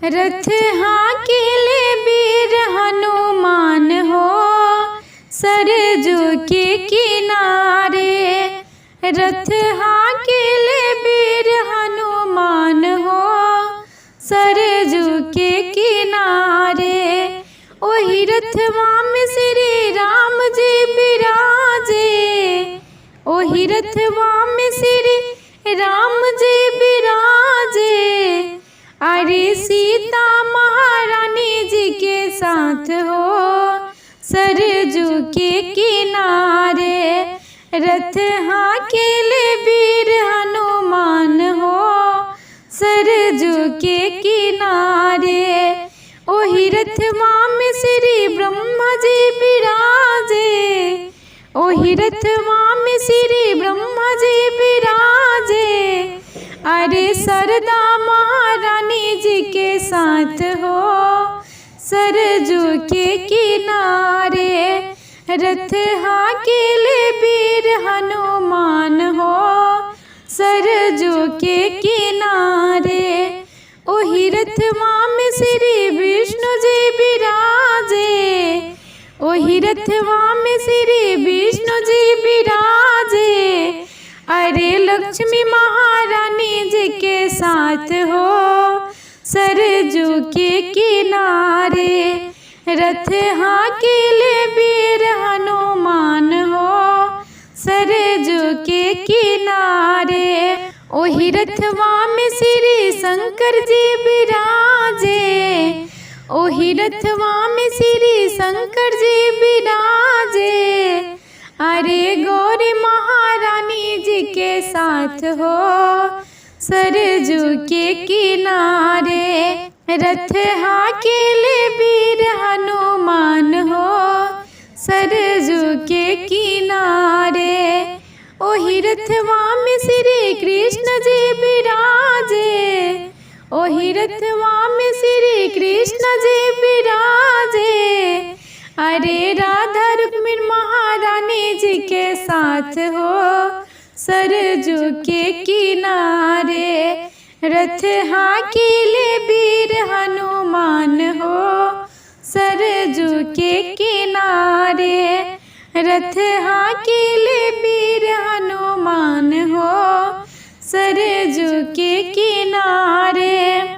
रथ हाकेले वीर हनुमान हो, सरजू के किनारे। रथ हाकेले वीर हनुमान हो, सरजू के किनारे। ओहि रथवा में श्री राम जी बिराजे, ओहि रथवा में श्री राम जी बिराजे। अरे सीता महारानी जी के साथ हो, सरजू के किनारे। रथ हाकेले वीर हनुमान हो, सरजू के किनारे। ओहि रथवा में श्री ब्रह्मा जी बिराजे, ओहि रथवा में श्री ब्रह्मा जी बिराजे। अरे सरदा महारानी जी के साथ हो, सरजू के किनारे। रथ हाकेले वीर हनुमान हो, सरजू के किनारे। ओहि रथवा में श्री विष्णु जी बिराजे, ओहि रथवा में श्री विष्णु जी बिराजे। अरे लक्ष्मी महारानी जी के साथ हो, सरजू के किनारे। रथ हाकेले वीर हनुमान हो, सरजू के किनारे। ओहि रथवा में श्री शंकर जी बिराजे, ओहि रथवा में श्री शंकर जी बिराजे। अरे गौरी महारानी जी के साथ हो, सरजू के किनारे। रथ हाकेले वीर हनुमान हो, सरजू के किनारे। ओहि रथवा में श्री कृष्ण जी बिराजे, ओहि रथवा में श्री कृष्ण जी बिराजे। अरे राधा रुक्मिणी महारानी जी के साथ हो, सरजू के किनारे। रथ हाकेले वीर हनुमान हो, सरजू के किनारे। रथ हाकेले वीर हनुमान हो, सरजू के किनारे।